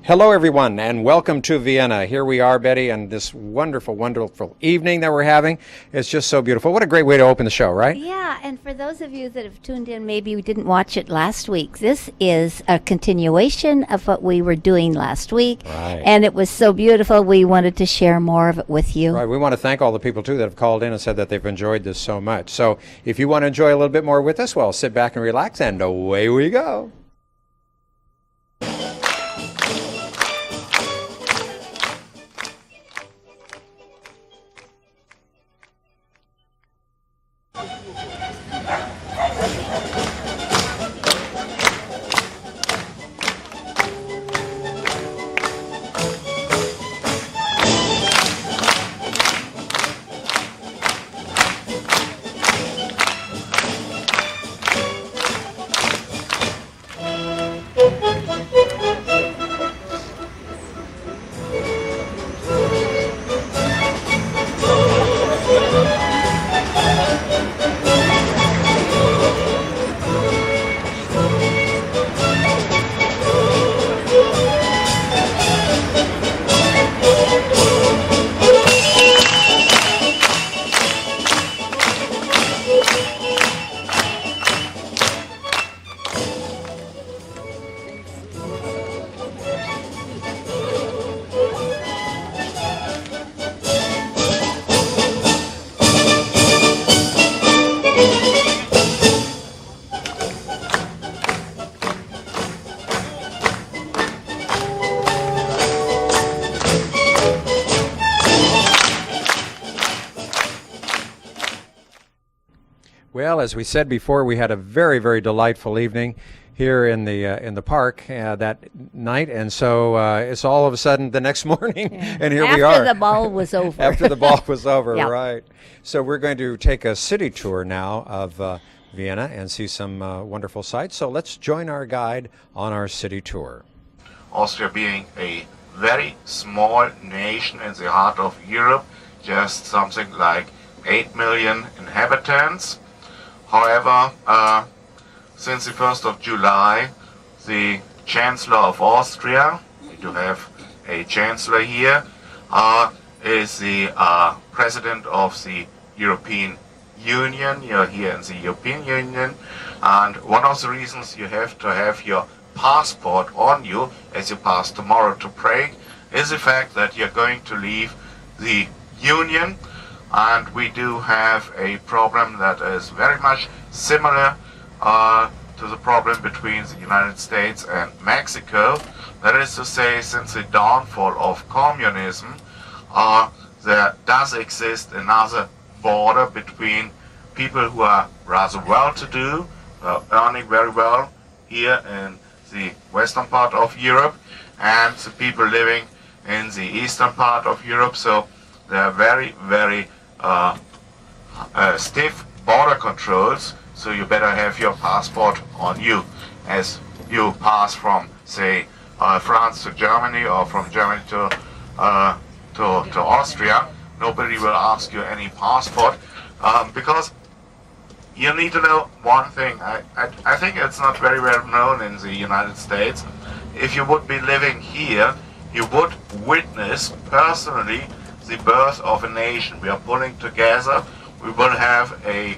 Hello, everyone, and welcome to Vienna. Here we are, Betty, and this wonderful, wonderful evening that we're having. It's just so beautiful. What a great way to open the show, right? Yeah, and for those of you that have tuned in, maybe we didn't watch it last week. This is a continuation of what we were doing last week, Right. And it was so beautiful. We wanted to share more of it with you. Right. We want to thank all the people, too, that have called in and said that they've enjoyed this so much. So if you want to enjoy a little bit more with us, well, sit back and relax, and away we go. Well, as we said before, we had a very, very delightful evening here in the park that night, and so it's all of a sudden the next morning, and here we are. After the ball was over. After the ball was over, Yeah. right. So we're going to take a city tour now of Vienna and see some wonderful sights. So let's join our guide on our city tour. Austria being a very small nation in the heart of Europe, just something like 8 million inhabitants. However, since the 1st of July, the Chancellor of Austria, we do have a Chancellor here, is the president of the European Union. You're here in the European Union, and one of the reasons you have to have your passport on you as you pass tomorrow to Prague is the fact that you're going to leave the Union, and we do have a problem that is very much similar to the problem between the United States and Mexico. That is to say, since the downfall of communism, there does exist another border between people who are rather well-to-do, earning very well here in the western part of Europe, and the people living in the eastern part of Europe. So there are very, very stiff border controls, so you better have your passport on you as you pass from, say, France to Germany, or from Germany to Austria. Nobody will ask you any passport, because you need to know one thing. I think it's not very well known in the United States. If you would be living here, you would witness personally the birth of a nation. We are pulling together. We will have a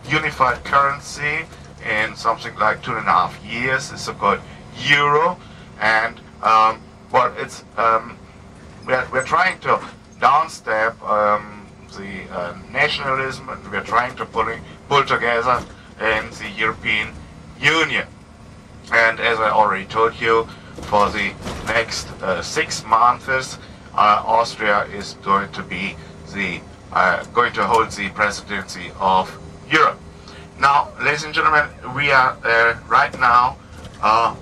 unified currency in something like 2.5 years, the so-called euro. And well, it's we're trying to downstep the nationalism, and we're trying to pull together in the European Union. And as I already told you, for the next 6 months, Austria is going to be going to hold the presidency of Europe. Now, ladies and gentlemen, we are right now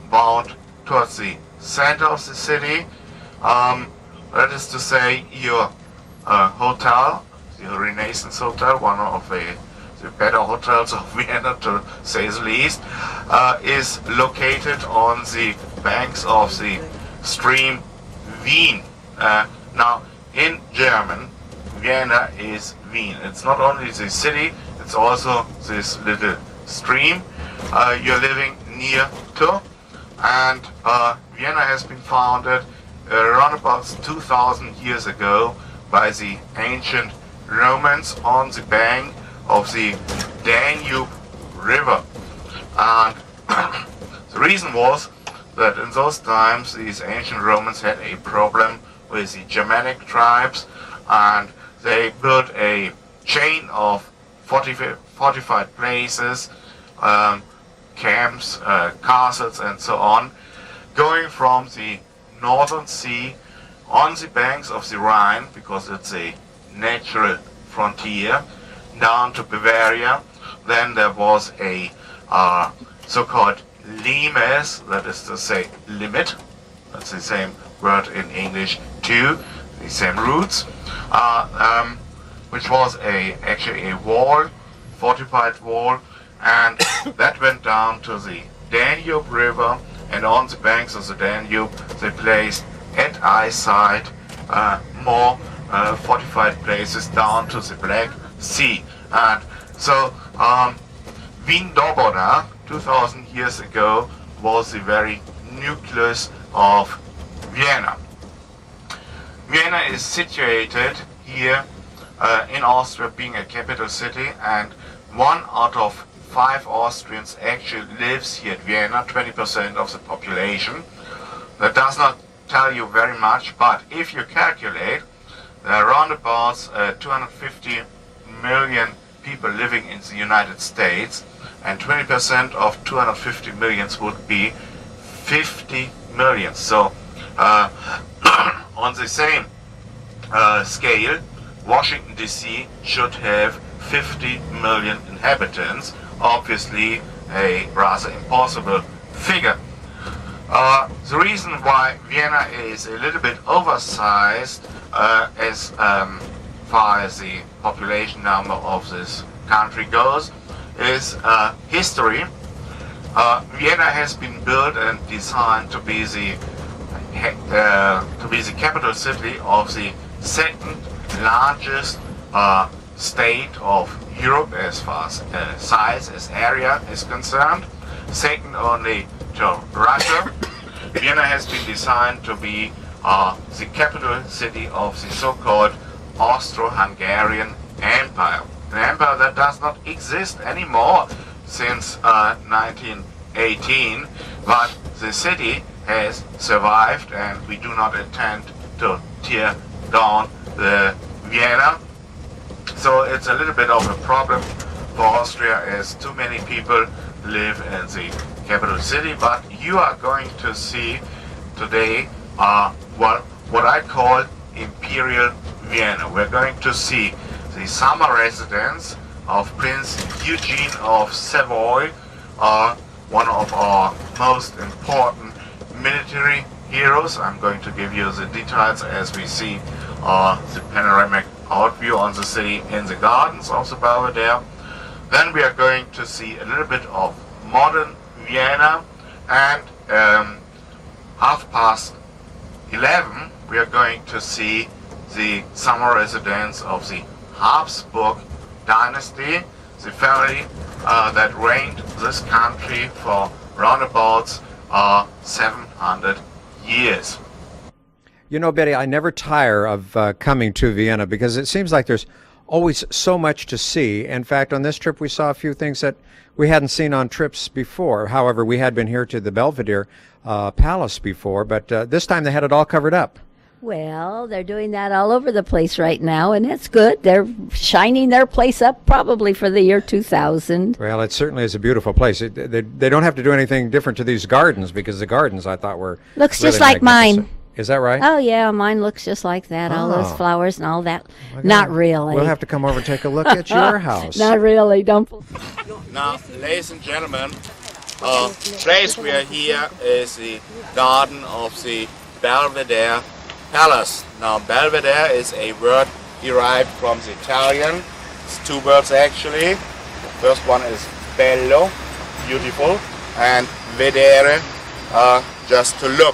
bound towards the center of the city. That is to say, your hotel, the Renaissance Hotel, one of the better hotels of Vienna, to say the least, is located on the banks of the stream Wien. Now, in German, Vienna is Wien. It's not only the city, it's also this little stream you're living near to. And Vienna has been founded around about 2,000 years ago by the ancient Romans on the bank of the Danube River. And the reason was that in those times these ancient Romans had a problem with the Germanic tribes, and they built a chain of fortified places, camps, castles and so on, going from the northern sea on the banks of the Rhine, because it's a natural frontier, down to Bavaria. Then there was a so-called limes, that is to say limit, that's the same word in English too, the same roots, which was actually a wall, fortified wall, and that went down to the Danube River, and on the banks of the Danube they placed at eyesight more fortified places down to the Black Sea. And so Wien Doboda, 2,000 years ago, was the very nucleus of Vienna. Vienna is situated here in Austria, being a capital city, and 1 out of 5 Austrians actually lives here at Vienna, 20% of the population. That does not tell you very much, but if you calculate, there are around about 250 million people living in the United States, and 20% of 250 millions would be 50 million. So on the same scale, Washington DC should have 50 million inhabitants, obviously a rather impossible figure. The reason why Vienna is a little bit oversized as far as the population number of this country goes is history. Vienna has been built and designed to be the capital city of the second largest state of Europe as far as size, as area is concerned, second only to Russia. Vienna has been designed to be the capital city of the so-called Austro-Hungarian Empire. An empire that does not exist anymore since 1918, but the city has survived, and we do not intend to tear down the Vienna. So it's a little bit of a problem for Austria, as too many people live in the capital city. But you are going to see today what I call Imperial Vienna. We're going to see the summer residence of Prince Eugene of Savoy, one of our most important military heroes. I'm going to give you the details as we see the panoramic outview on the city in the gardens of the Belvedere. Then we are going to see a little bit of modern Vienna, and 11:30 we are going to see the summer residence of the Habsburg dynasty, the family that reigned this country for roundabouts 700 years. You know, Betty, I never tire of coming to Vienna because it seems like there's always so much to see. In fact, on this trip, we saw a few things that we hadn't seen on trips before. However, we had been here to the Belvedere Palace before, but this time they had it all covered up. Well, they're doing that all over the place right now, and it's good. They're shining their place up probably for the year 2000. Well, it certainly is a beautiful place. They don't have to do anything different to these gardens, because the gardens I thought were Looks really just like magnificent. mine. Is that right? Oh, yeah, mine looks just like that. All those Oh. flowers and all that. Okay. Not really. We'll have to come over and take a look at your house. Not really. Don't. Now, ladies and gentlemen, place we are here is the garden of the Belvedere Palace. Now, Belvedere is a word derived from the Italian. It's two words actually. The first one is bello, beautiful, and vedere, just to look.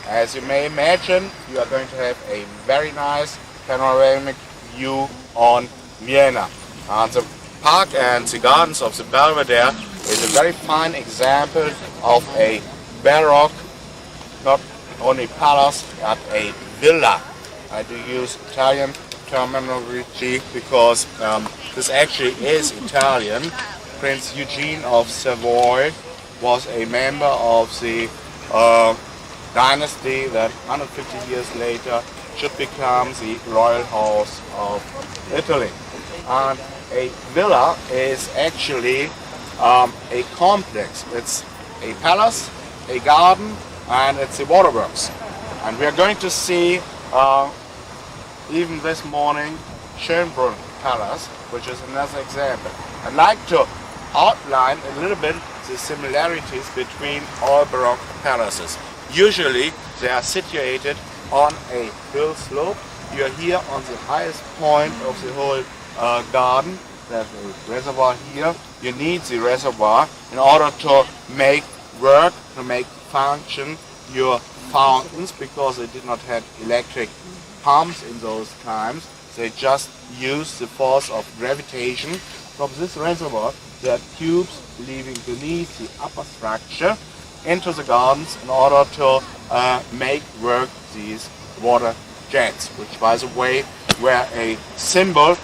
As you may imagine, you are going to have a very nice panoramic view on Vienna. And the park and the gardens of the Belvedere is a very fine example of a Baroque, not only palace, but a villa. I do use Italian terminology because this actually is Italian. Prince Eugene of Savoy was a member of the dynasty that 150 years later should become the royal house of Italy. And a villa is actually a complex. It's a palace, a garden, and it's a waterworks. And we are going to see, even this morning, Schönbrunn Palace, which is another example. I'd like to outline a little bit the similarities between all Baroque palaces. Usually they are situated on a hill slope. You are here on the highest point of the whole garden. There's a reservoir here. You need the reservoir in order to make work, to make function your fountains, because they did not have electric pumps in those times. They just used the force of gravitation. From this reservoir, there are tubes leaving beneath the upper structure into the gardens in order to make work these water jets, which, by the way, were a symbol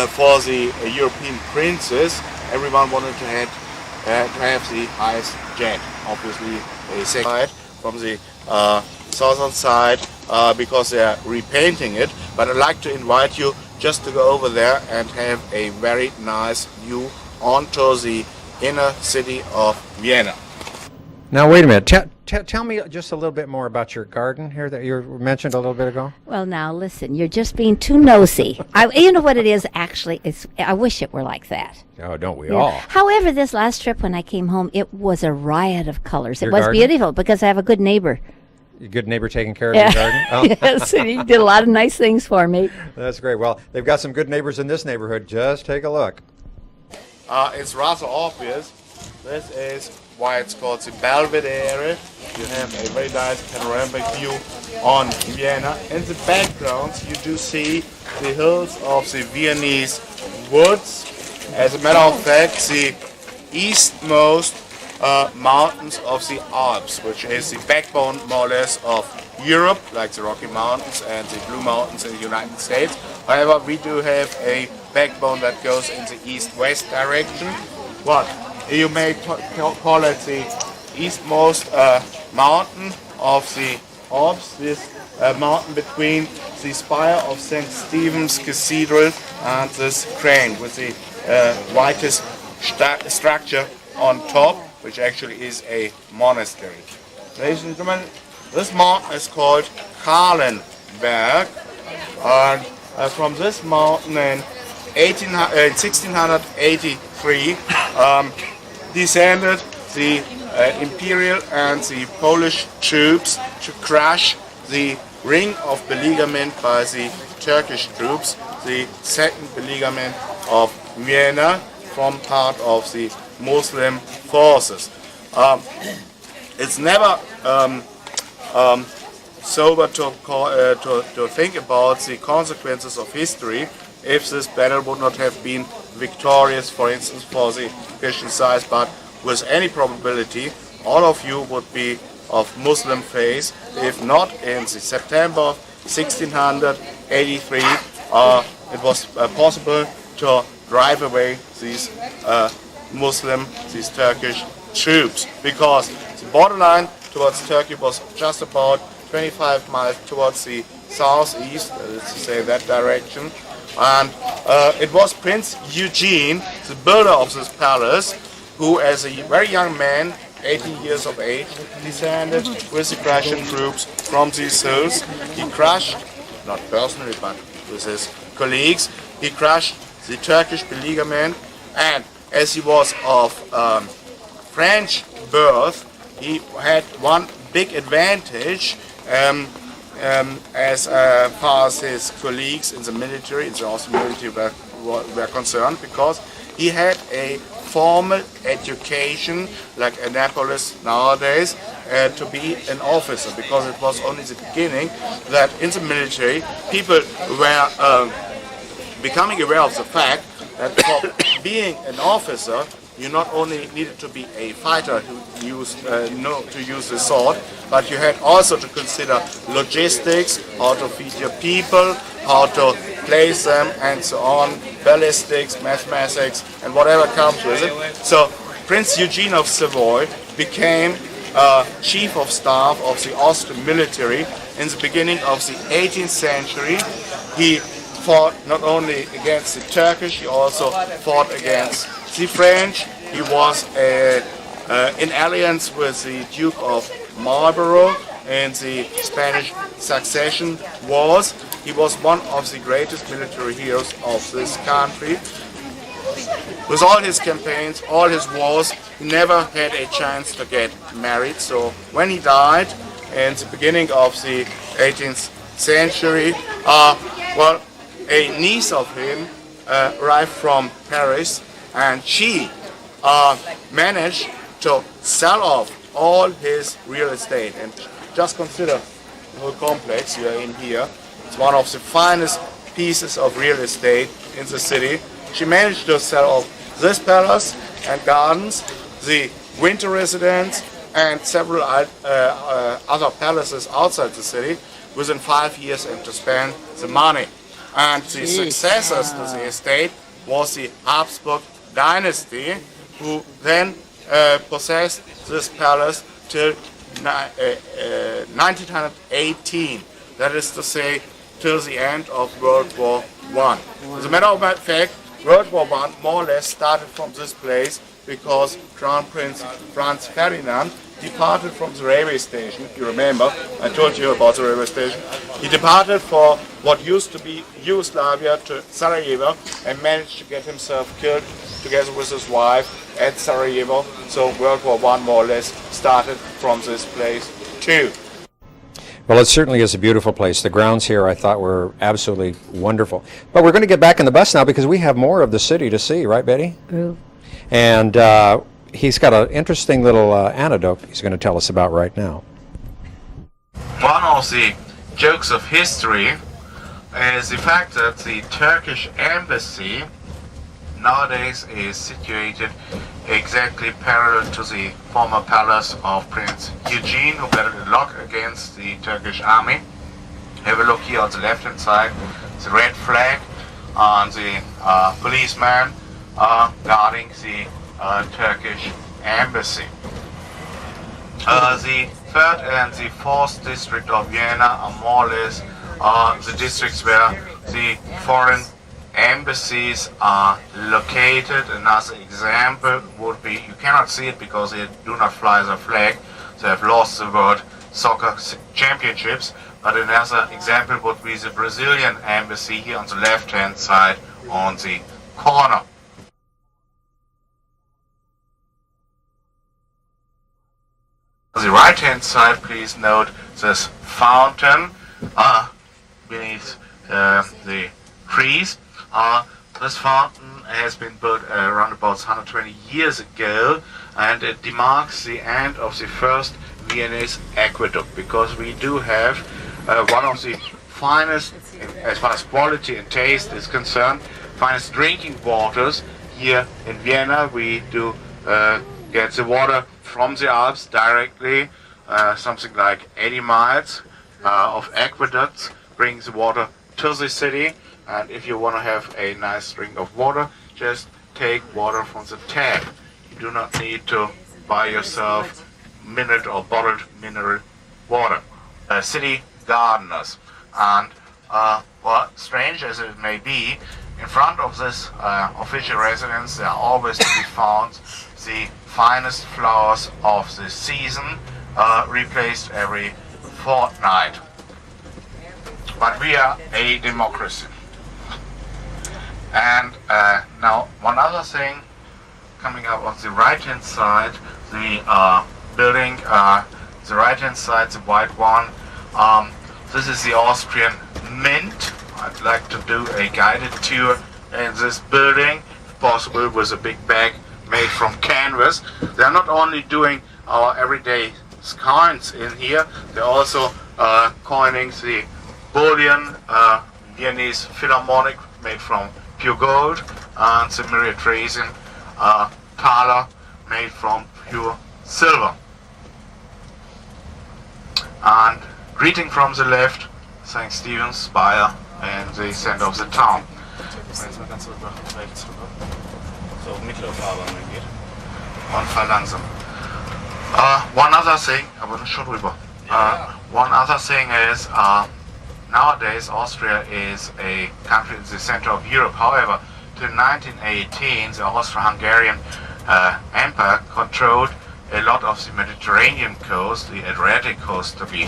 for the European princes. Everyone wanted to have the highest jet, obviously a second from the southern side, because they are repainting it. But I'd like to invite you just to go over there and have a very nice view onto the inner city of Vienna. Now, wait a minute. Tell me just a little bit more about your garden here that you mentioned a little bit ago. Well, now listen, you're just being too nosy. You know what it is, actually? I wish it were like that. Oh, don't we Yeah. all? However, this last trip when I came home, it was a riot of colors. Your It was garden? beautiful because I have a good neighbor. Your good neighbor taking care of your garden? Oh, Yes, and he did a lot of nice things for me. that's great. Well, they've got some good neighbors in this neighborhood. Just take a look. It's rather obvious. This is why it's called the Belvedere. You have a very nice panoramic view on Vienna. In the background, you do see the hills of the Viennese woods. As a matter of fact, the eastmost mountains of the Alps, which is the backbone more or less of Europe, like the Rocky Mountains and the Blue Mountains in the United States. However, we do have a backbone that goes in the east-west direction. What you may call it the eastmost mountain of the Alps, this mountain between the spire of St. Stephen's Cathedral and this crane with the whitest structure on top, which actually is a monastery. Ladies and gentlemen, this mountain is called Kahlenberg, and from this mountain in 1683 descended the imperial and the Polish troops to crush the ring of beleaguerment by the Turkish troops, the second beleaguerment of Vienna from part of the Muslim forces. It's never sober to think about the consequences of history if this battle would not have been victorious, for instance, for the Christian side, but with any probability all of you would be of Muslim faith if not in the September 1683 it was possible to drive away these these Turkish troops, because the borderline towards Turkey was just about 25 miles towards the southeast, let's say that direction, and it was Prince Eugene, the builder of this palace, who as a very young man, 18 years of age, descended with the Prussian troops from these hills. He crushed, not personally but with his colleagues, he crushed the Turkish beleaguerment, and as he was of French birth, he had one big advantage as far as his colleagues in the military, in the Austrian military were concerned, because he had a formal education like Annapolis nowadays to be an officer, because it was only the beginning that in the military people were becoming aware of the fact that for being an officer you not only needed to be a fighter who know to use the sword, but you had also to consider logistics, how to feed your people, how to place them, and so on, ballistics, mathematics, and whatever comes with it. So Prince Eugene of Savoy became chief of staff of the Austrian military in the beginning of the 18th century. He fought not only against the Turkish, he also fought against the French. He was in alliance with the Duke of Marlborough in the Spanish Succession Wars. He was one of the greatest military heroes of this country. With all his campaigns, all his wars, he never had a chance to get married. So when he died in the beginning of the 18th century, well, a niece of him arrived from Paris, and she managed to sell off all his real estate. And just consider the whole complex you are in here. It's one of the finest pieces of real estate in the city. She managed to sell off this palace and gardens, the winter residence, and several other palaces outside the city within 5 years, and to spend the money. And the successors to the estate was the Habsburg dynasty, who then possessed this palace till 1918. That is to say, till the end of World War I. As a matter of fact, World War I more or less started from this place because Crown Prince Franz Ferdinand departed from the railway station. If you remember, I told you about the railway station. He departed for what used to be Yugoslavia to Sarajevo and managed to get himself killed together with his wife at Sarajevo. So World War I more or less started from this place too. Well, it certainly is a beautiful place. The grounds here I thought were absolutely wonderful. But we're going to get back in the bus now because we have more of the city to see, right, Betty? True. And he's got an interesting little anecdote he's going to tell us about right now. One of the jokes of history is the fact that the Turkish embassy nowadays is situated exactly parallel to the former palace of Prince Eugene, who battled a lot against the Turkish army. Have a look here on the left hand side, the red flag on the policeman guarding the Turkish embassy. The third and the fourth district of Vienna are more or less the districts where the foreign embassies are located. Another example would be, you cannot see it because they do not fly the flag, they have lost the World Soccer Championships, but another example would be the Brazilian embassy here on the left hand side on the corner. On the right hand side, please note this fountain beneath the trees. This fountain has been built around about 120 years ago, and it demarks the end of the first Viennese aqueduct, because we do have one of the finest, as far as quality and taste is concerned, finest drinking waters here in Vienna. We do get the water from the Alps directly, something like 80 miles of aqueducts brings the water to the city. And if you want to have a nice drink of water, just take water from the tap. You do not need to buy yourself mineral or bottled mineral water. City gardeners, and well, strange as it may be, in front of this official residence there are always to be found the finest flowers of the season, replaced every fortnight. But we are a democracy. And now one other thing coming up on the right hand side, the building, the right hand side, the white one, this is the Austrian Mint. I'd like to do a guided tour in this building, if possible with a big bag made from canvas. They're not only doing our everyday coins in here, they're also coining the bullion, Viennese Philharmonic made from pure gold, and the Meritresian thaler made from pure silver. And greeting from the left, St. Stephen's Spire in the center of the town. Und verlangsamen. One other thing, aber schon rüber. One other thing is, nowadays Austria is a country in the center of Europe. However, till 1918, the Austro-Hungarian Empire controlled a lot of the Mediterranean coast, the Adriatic coast to be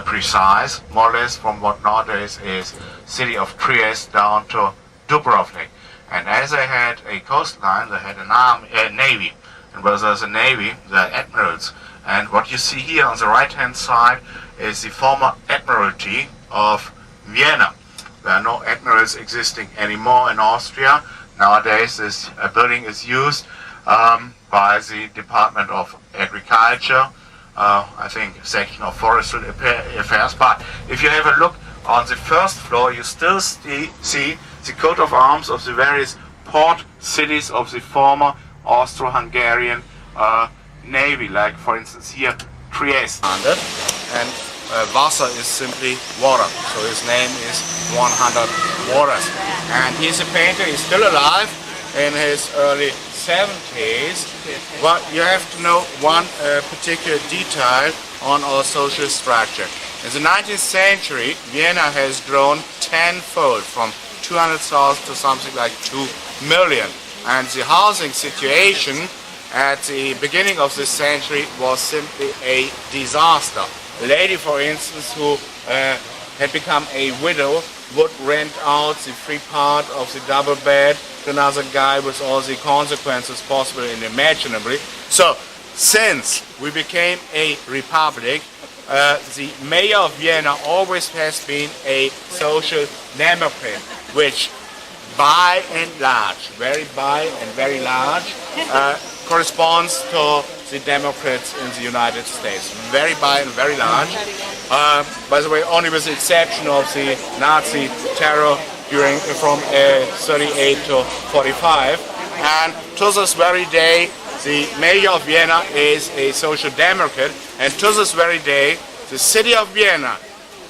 precise, more or less from what nowadays is city of Trieste down to Dubrovnik. And as they had a coastline, they had a navy. And where there's a navy, there are admirals. And what you see here on the right-hand side is the former Admiralty of Vienna. There are no admirals existing anymore in Austria. Nowadays, this building is used by the Department of Agriculture, I think section of Forestry Affairs. But if you have a look on the first floor, you still see the coat of arms of the various port cities of the former Austro-Hungarian Navy, like for instance here Trieste. And Wasser is simply water, so his name is 100 Waters. And he's a painter, he's still alive in his early 70s, but you have to know one particular detail on our social structure. In the 19th century, Vienna has grown tenfold, from 200,000 to something like 2 million. And the housing situation at the beginning of this century was simply a disaster. A lady, for instance, who had become a widow would rent out the free part of the double bed to another guy, with all the consequences possible and imaginably. So, since we became a republic, the mayor of Vienna always has been a social democrat, which by and large, very large, corresponds to the Democrats in the United States. Very by and very large. By the way, only with the exception of the Nazi terror from 38 to 45. And to this very day, the mayor of Vienna is a social democrat, and to this very day, the city of Vienna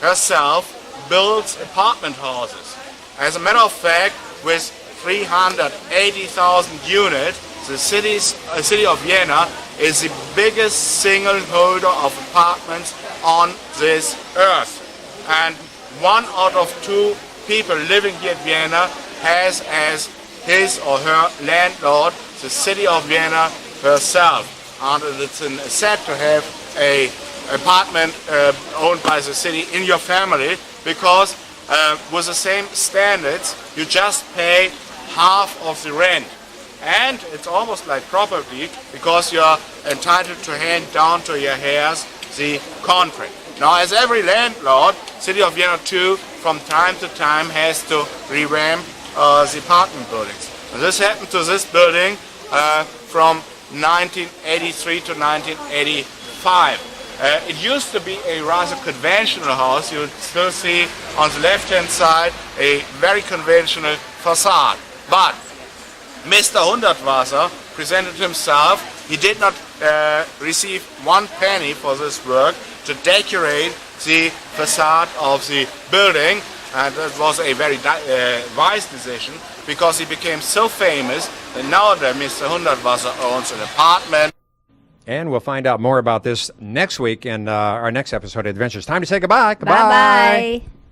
herself builds apartment houses. As a matter of fact, with 380,000 units, the city of Vienna is the biggest single holder of apartments on this earth. And 1 out of 2 people living here in Vienna has as his or her landlord the city of Vienna herself. And it's sad to have a apartment owned by the city in your family, because with the same standards you just pay half of the rent. And it's almost like property, because you're entitled to hand down to your heirs the contract. Now, as every landlord, City of Vienna too, from time to time has to revamp the apartment buildings. And this happened to this building from 1983 to 1985. It used to be a rather conventional house. You would still see on the left-hand side a very conventional facade. But Mr. Hundertwasser presented himself. He did not receive 1 penny for this work to decorate the facade of the building, and that was a very wise decision, because he became so famous that nowadays Mr. Hundertwasser owns an apartment. And we'll find out more about this next week in our next episode of Adventures. Time to say goodbye. Goodbye. Bye-bye.